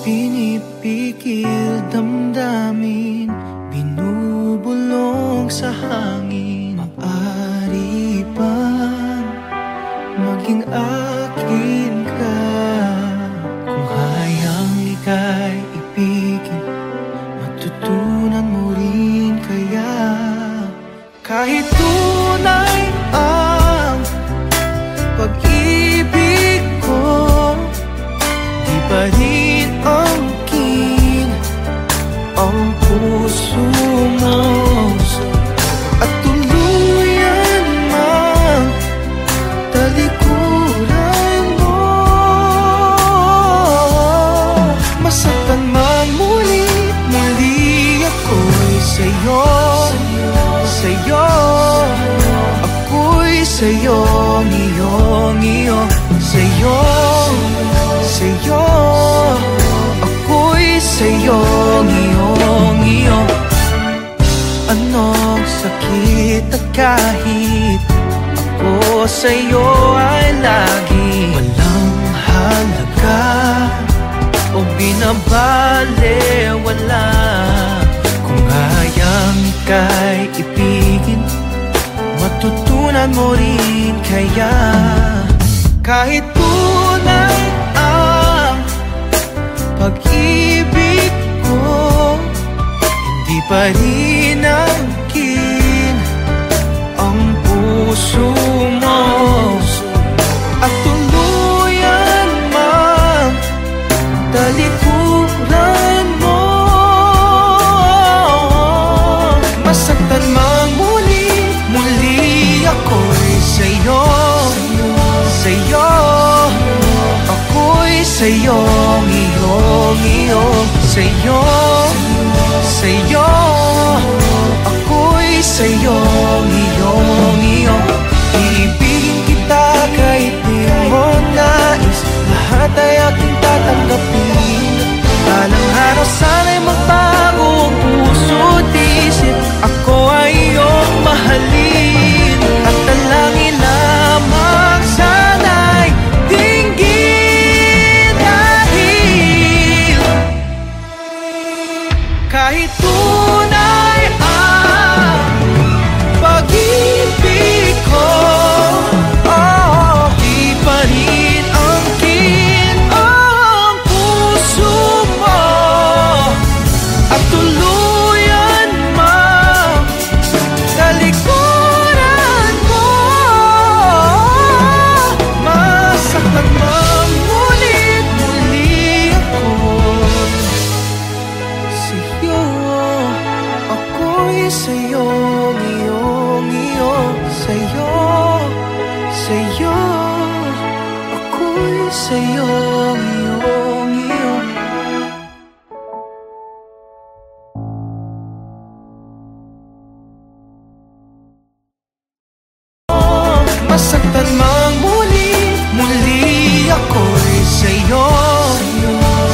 Pinipigil damdamin, binubulong sa hangin. Maaari bang maging akin ka? Kung hayang ika'y ibigin, matutunan mo rin kaya. Kahit tunay ang pag-ibig ko, di pa rin angkin ang puso mo. At tuluyan mang talikuran mo, masaktan mang muli ako'y sa'yo, sa'yo. Ako'y sa'yo, iyo, sa'yo, sa'yo. Ako'y sa'yo, iyo. Anong sakit at kahit ako sa'yo ay lagi walang halaga o binabaliwala. Kung hayang ika'y ibigin, matutunan mo rin kaya. Kahit tunay ang pag-ibig ko, hindi pa rin angkin ang puso mo. At tuluyan mang talikuran mo, masaktan mang muli ako'y sa'yo, sa'yo. Ako'y sa'yo, iyo, sa'yo, sa'yo. Ako'y sa'yo, iyo. Iibigin kita kahit di mo nais, lahat ay aking tatanggapin. Balang araw sana'y magbago ang puso't isip, ako ay iyong mahalin. At dalangin lamang sana'y dinggin, dahil kahit tunay ang pag-ibig ko, di pa rin angkin ang puso mo. At tuluyan mang talikuran mo, masaktan mang muli ako sa'yo. Ako'y sa'yo, iyo, sa'yo, sa'yo. Ako'y sa'yo, iyo. Masaktan mang muli ako'y sa'yo,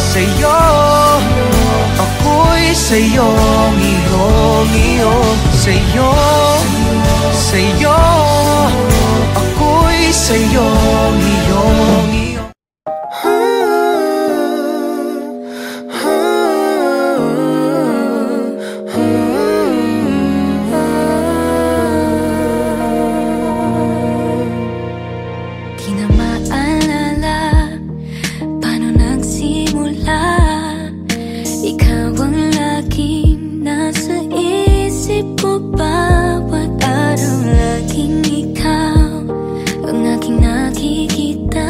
sa'yo. Ako'y sa'yo, iyo, sa'yo, sa'yo. Ako'y sa'yo, iyo. Bawat araw laging ikaw ang aking nakikita.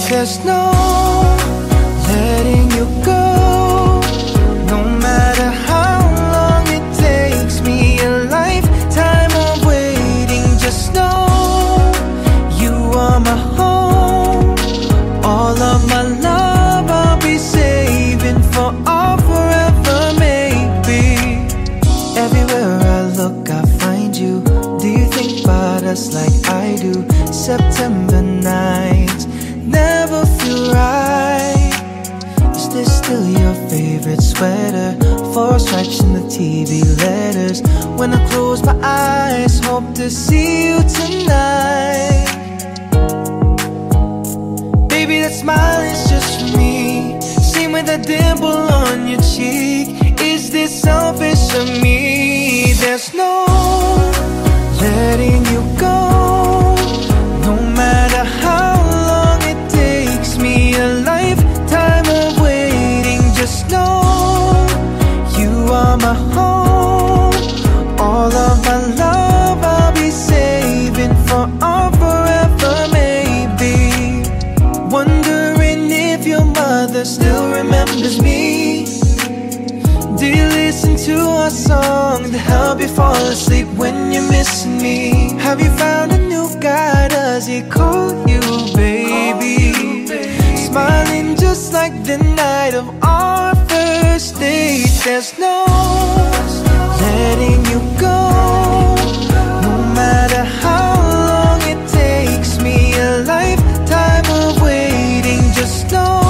There's no letting you go, no matter how long it takes me. A lifetime of waiting. Just know you are my home. All of my love I'll be saving for all forever, maybe. Everywhere I look I find you. Do you think about us like I do? September nights never feel right. Is this still your favorite sweater? 4 stripes in the TV letters. When I close my eyes, hope to see you tonight. Baby, that smile is just for me. Same with that dimple on your cheek. Is this selfish of me? There's no letting you go, no matter how long it takes me. A lifetime of waiting. Just know you are my home. All of my love I'll be saving for all forever, maybe. Wondering if your mother still remembers me. Do you listen to our song to help you fall asleep when you're missing me? Have you found a new guy? Does he call you baby? Smiling just like the night of our first date. There's no letting you go, no matter how long it takes me. A lifetime of waiting. Just know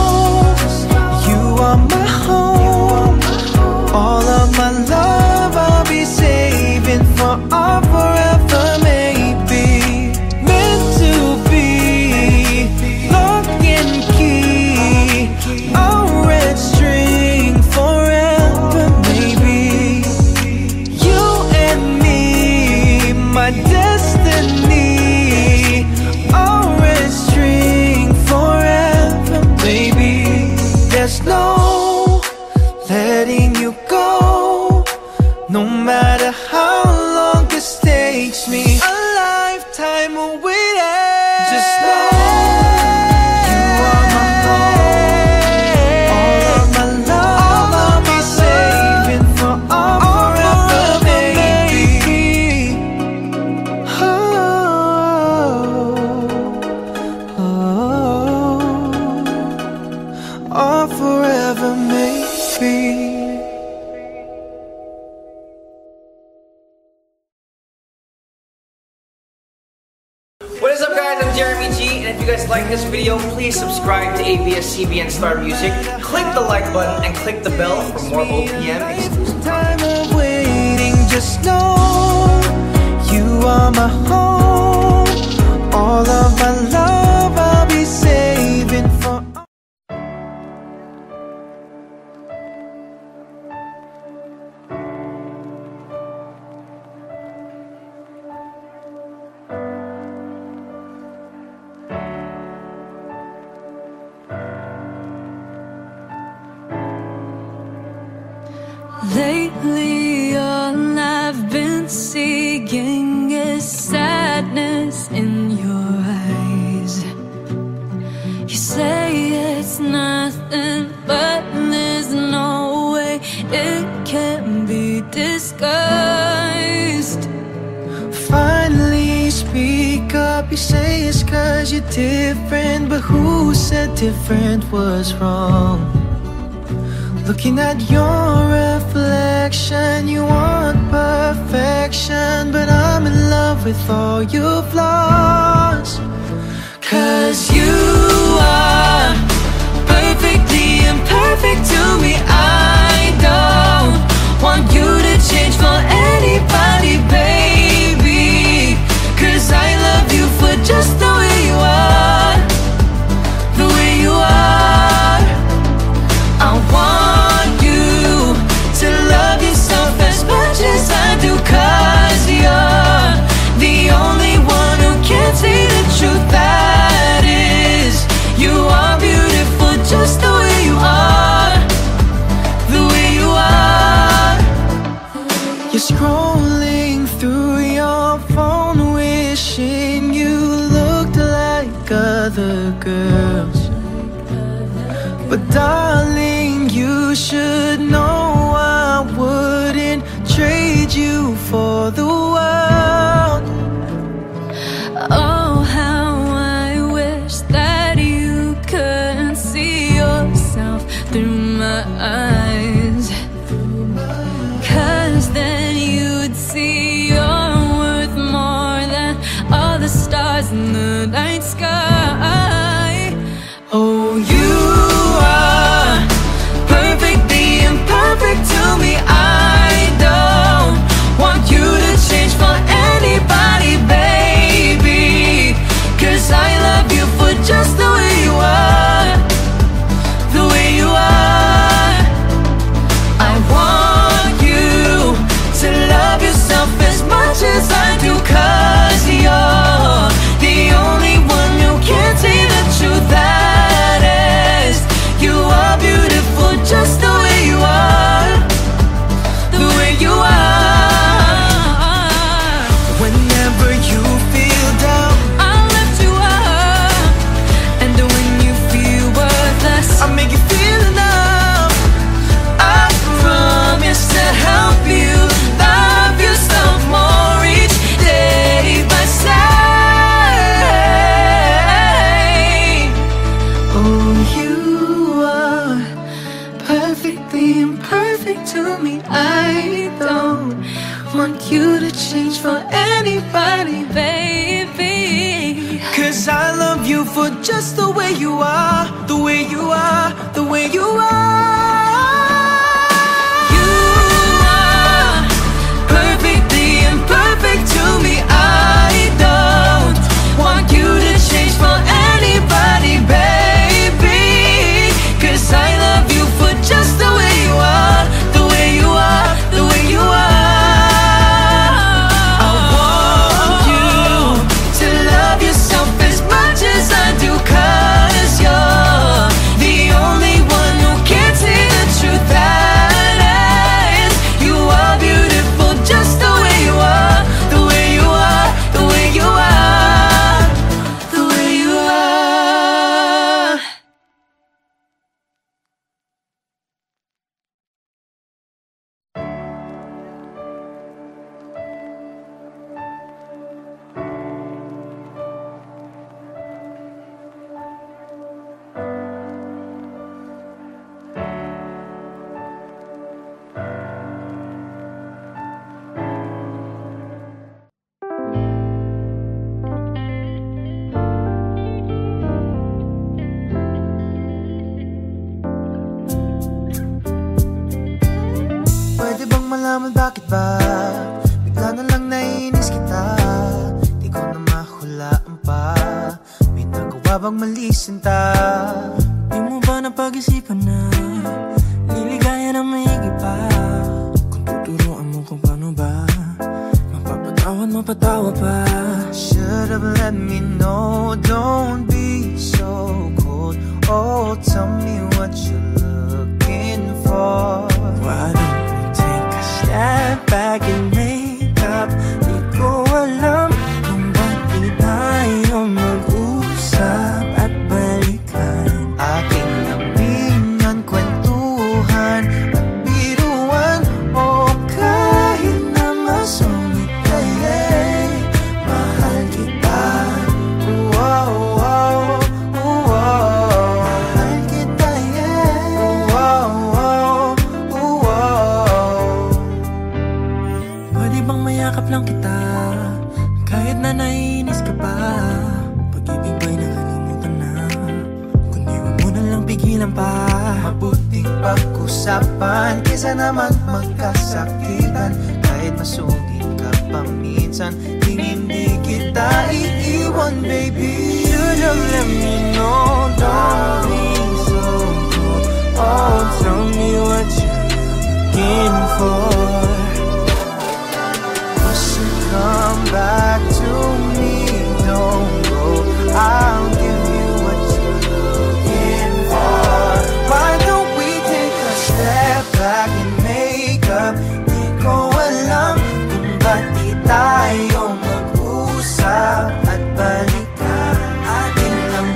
you are my home. All of my love I'll be saving for all forever, maybe. Meant to be, lock and key, a red string forever, maybe. You and me, my destiny, a red string forever, maybe. There's no letting you go, no matter how long this takes me. A lifetime of waiting. Just know you are my home. All of my love I'll be saving for all forever, baby. All forever, maybe. What is up, guys? I'm Jeremy G, and if you guys like this video, please subscribe to ABS-CBN Star Music, click the like button, and click the bell for more OPM exclusive Time of waiting. Just know you are my home. All of my love I'll be saving for. Lately, all I've been seeing is sadness in your eyes. You say it's nothing, but there's no way it can be disguised. Finally speak up. You say it's 'cause you're different, but who said different was wrong? Looking at your reflection, you want perfection, but I'm in love with all your flaws. 'Cause you are perfectly imperfect to me. I don't want you to change for anybody, baby. 'Cause I love you for just the way you are, the way you are. other girls. But darling, you should know I wouldn't trade you for the world. Oh, how I wish that you could see yourself through my eyes, 'cause then you'd see you're worth more than all the stars in the night sky. Oh, you are perfectly imperfect to me. I don't want you to change for anybody, baby, 'cause I love you for just the way you are, the way you are. I want you to love yourself as much as I do, 'cause you're the only one who can see the truth. That is, you are beautiful just the way you are, the way you are. Whenever you feel down, I'll lift you up, and when you feel worthless, I'll make you feel enough. I promise to help you love yourself more each day by saying, oh, you are perfectly imperfect to me. I don't want you to change for anybody, baby, 'cause I love you for just the way you are, the way you are, the way you are. You are perfectly imperfect to me. I don't want you to change for anybody, baby, 'cause I love you for just the way you are, the way you are, the way you are. I want you to love yourself as much as I do, 'cause you're the only one who can see the truth. That is, you are beautiful just the way you are, the way you are, the way you are, the way you are. Pwede bang malaman bakit ba bigla na lang naiinis kita? Di ko na mahulaan pa. May nagawa bang mali sinta? Di mo ba napag-isipan na liligaya na maigi pa? Kung tuturuan mo kung paano ba mapapatawad, mapatawa pa. Should've let me know, don't be so cold. Oh, tell me what you're looking for. Why don't we take a step back and make up? Di ko alam kung bakit tayo mag-usap at balikan. Aking lamingan, kwentuhan at biruan. O kahit na masungit kay mahal kita. Wow, wow, wow. Mahal kita, wow, wow, wow. Pwede bang mayakap lang kita kahit na naiinis ka pa? Pag-ibig ba'y nakalimutan na? Kundi huwag mo na lang pigilan pa. Mabuting pag-usapan kesa naman magkasakitan. Kahit masugid ka pa minsan, hindi kita iiwan, baby. Should've let me know, don't be so cold. Oh, tell me what you're looking for. Come back to me, don't go. I'll give you what you're looking for. Why don't we take a step back and make up? Di ko alam kung ba't di tayo mag-usap at balikan. Atin lang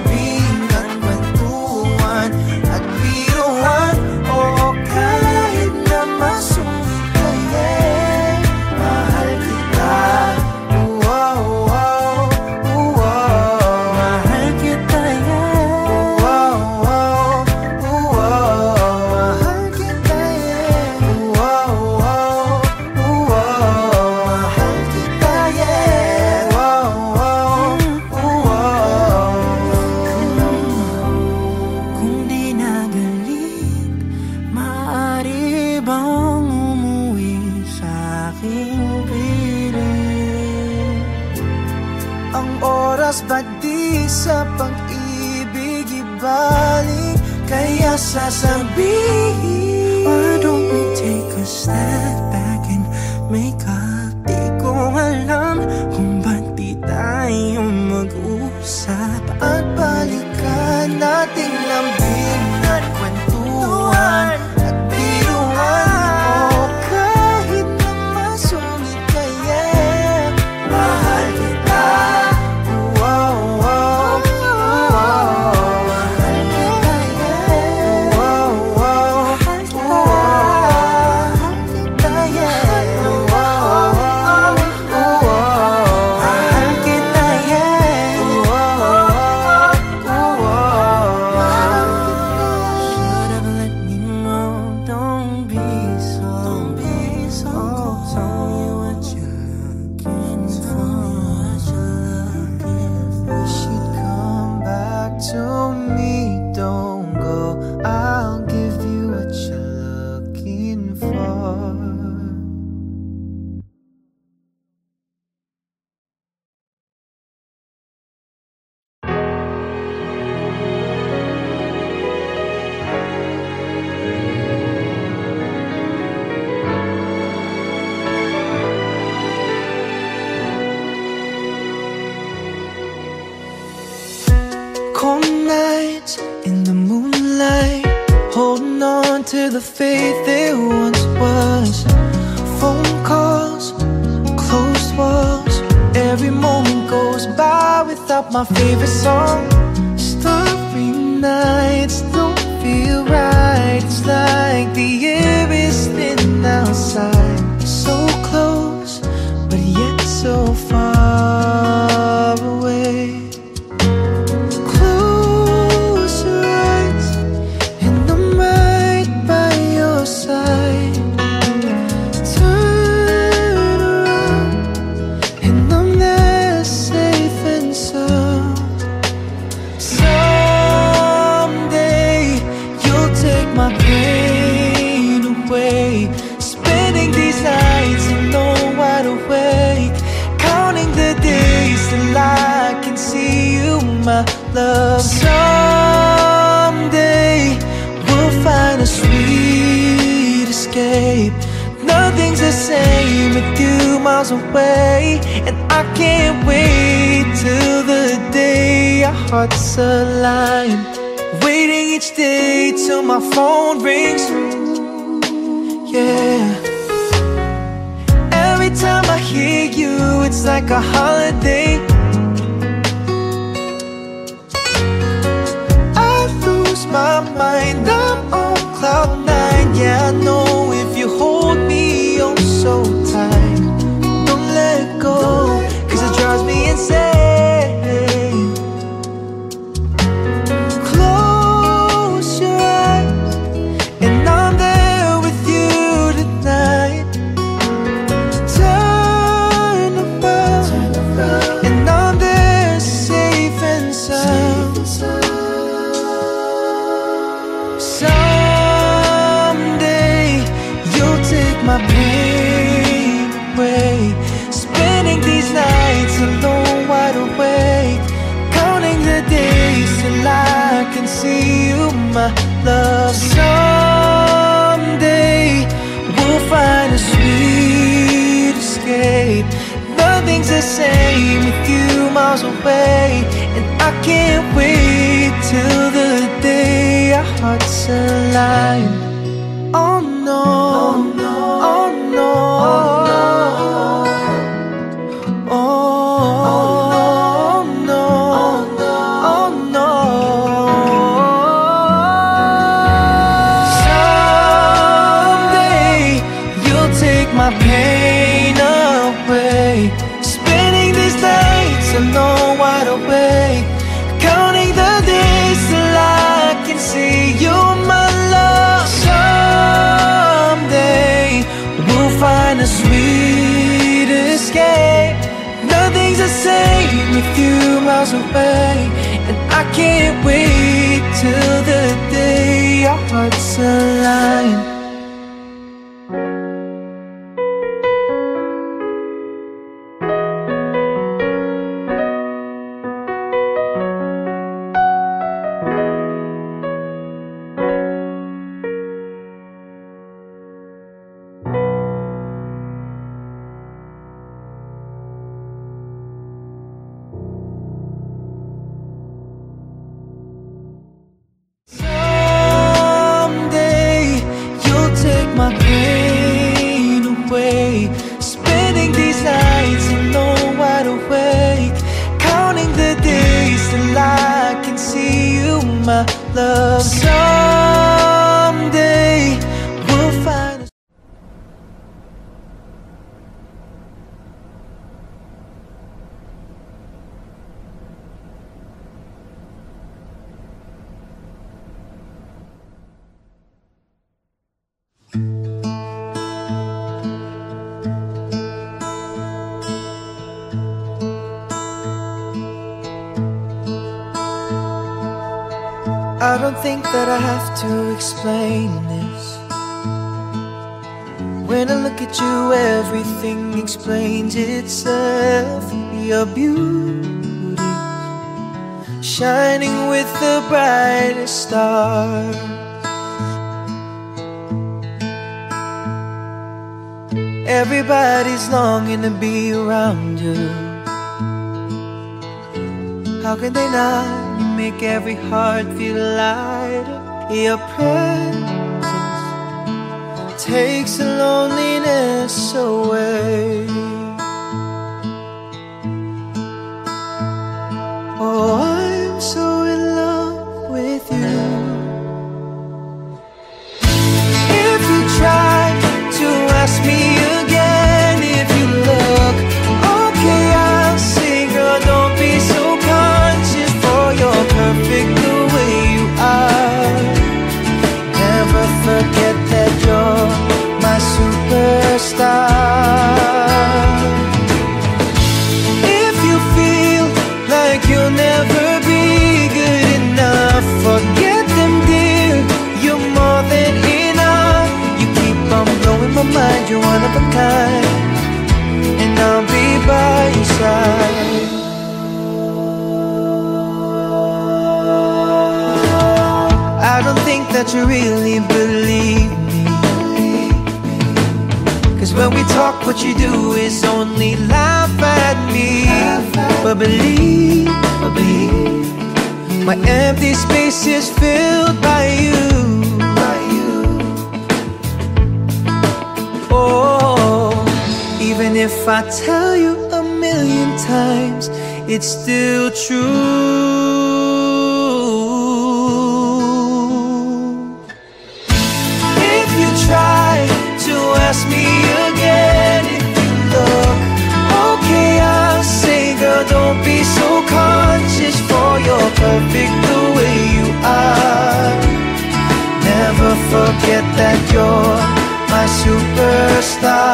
bumabalik, kaya sasabihin, why don't we take a step back and make up? Di ko alam kung ba't di tayo mag-usap at balikan nating lambing at kwentuhan at biruan. O kahit na masungit ka, yeah, mahal kita. Wow, wow, wow, mahal kita, yeah. Wow, wow, mahal kita, yeah. Wow, wow, mahal kita, yeah. Should have let me know. Don't be so cold. Tell me what you're looking for. Wish you'd come back to me. Don't go. I'll give you what you're looking for. Cold nights in the moonlight, holding on to the faith there once was. Phone calls, closed walls, every moment goes by without my favorite song. Starry nights don't feel right. It's like the air is thin outside. So close, but yet so far away. Close your eyes, and I'm right by your side. Turn around, and I'm there safe and sound. Someday you'll take my pain away. Spending these nights alone, wide awake, counting the days till I can see you, my love. Someday we'll find a sweet escape. Nothing's the same with you miles away, and I can't wait till the day our hearts align. Waiting each day till my phone rings. Yeah. Every time I hear you, it's like a holiday. I lose my mind, I'm on cloud nine. Yeah, I know if you hold me oh so tight, don't let go, 'cause it drives me insane. Close your eyes, and I'm there with you tonight. Turn around, and I'm there safe and sound. Someday you'll take my pain away. Spending these nights alone, wide awake, counting the days till I can see you, my love. Someday we'll find a sweet escape. Nothing's the same with you miles away, and I can't wait till the day our hearts align. Oh no, oh no, oh no, oh no, oh no. Someday you'll take my pain away. Spending these nights alone, wide awake, counting the days till I can see you, my love. Someday we'll find a sweet escape. Nothing's the same with you miles away, and I can't wait till the day our hearts align. my love. Someday we'll find. I don't think that I have to explain this. When I look at you, everything explains itself. Your beauty shining with the brightest star. Everybody's longing to be around you. How can they not? You make every heart feel lighter. Your presence takes the loneliness away. Oh, I'm so in love with you. If you try to ask me again, if you look okay, I'll say, girl, don't be so conscious, for you're perfect the way you are. Never forget that you're my superstar. If you feel like you'll never be good enough, forget them, dear, you're more than enough. You keep on blowing my mind, you're one of a kind, and I'll be by your side. I don't think that you really believe me, 'cause when we talk, what you do is only laugh at me. But believe, my empty space is filled by you. Oh, even if I tell you a million times, it's still true. If you try to ask me again, if you look okay, I'll say, girl, don't be so conscious, for you're perfect the way you are. Never forget that you're my superstar.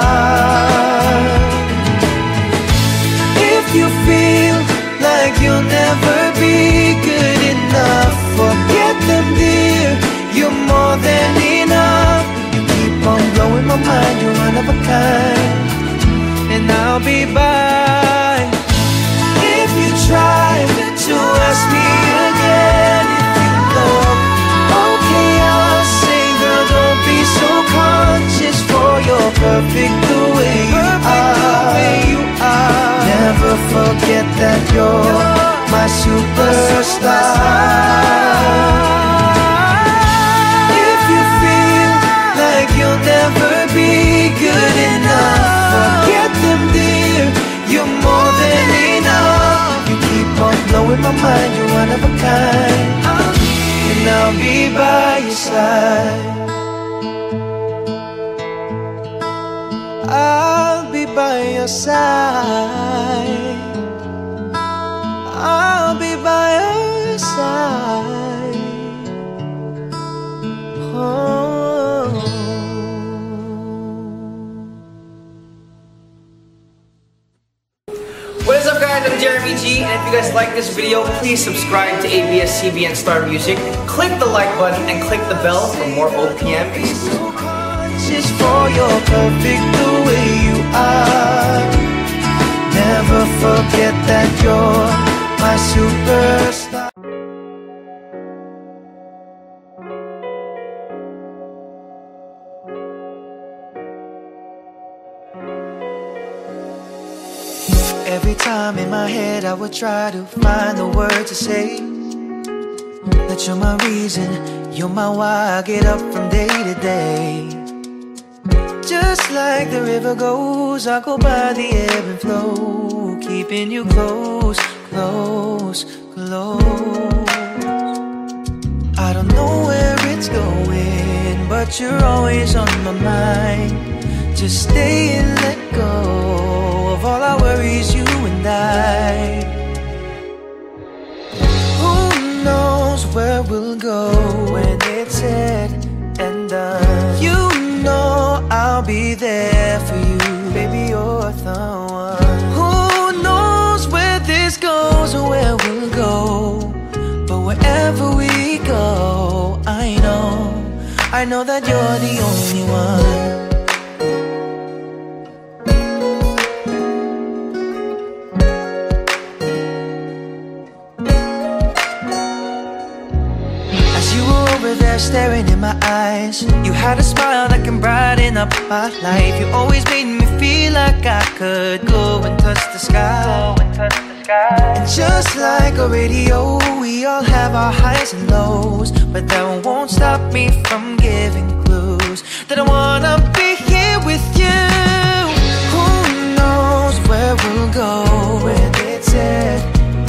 If you feel like you'll never be good enough, forget them, dear, you're more than enough. You keep on blowing my mind, you're one of a kind, and I'll be by. If you try to ask me again, if you look okay, I'll say, girl, don't be so conscious, for you're perfect the way you are. Never forget that you're my superstar. If you feel like you'll never be good enough, forget them, dear, you're more than enough. You keep on blowing my mind, you're one of a kind, and I'll be by your side. I'll be by your side. I'll be by your side. Oh. What is up, guys? I'm Jeremy G, and if you guys like this video, please subscribe to ABS-CBN Star Music, click the like button, and click the bell for more OPM exclusive. Just for you're perfect the way you are. Never forget that you're my superstar. Every time in my head I would try to find the words to say that you're my reason, you're my why I get up from day to day. Just like the river goes, I go by the ebb and flow, keeping you close, close, close. but you're always on my mind. Just stay and let go of all our worries, you and I. Who knows where we'll go when it's said and done? You know I'll be there for you, baby, you're the one. Who knows where this goes or where we'll go, but wherever we go, I know that you're the only one. Over there staring in my eyes, you had a smile that can brighten up my life. You always made me feel like I could go and touch the sky. And just like a radio, we all have our highs and lows, but that won't stop me from giving clues that I wanna be here with you. Who knows where we'll go when it's said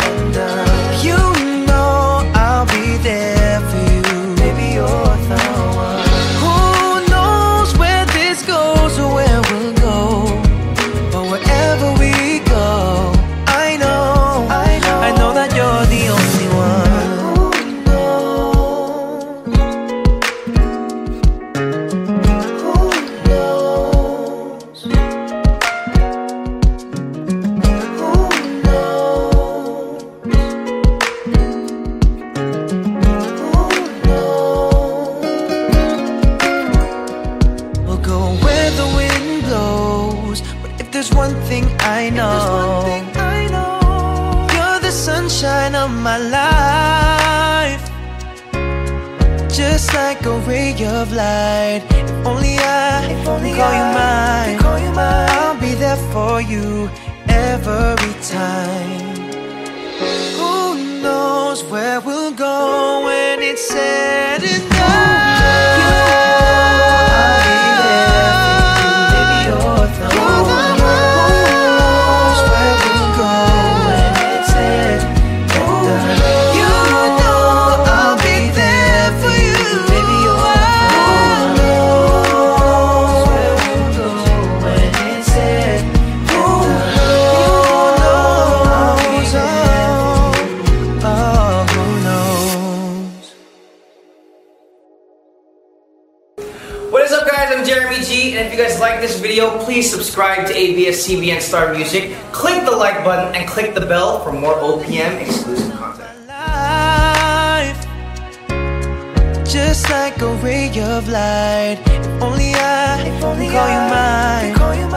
and done? You know I'll be there for you, you're the one. Who knows where this goes or where we'll go, but wherever we go, I know that you're the only one. Who knows? There's one thing I know, you're the sunshine of my life. Just like a ray of light, if only I call you mine, I'll be there for you every time. Who knows where we'll go when it's said and done? What is up, guys? I'm Jeremy G, and if you guys like this video, please subscribe to ABS-CBN Star Music, click the like button, and click the bell for more OPM exclusive content. Just like a ray of light, if only I call you mine.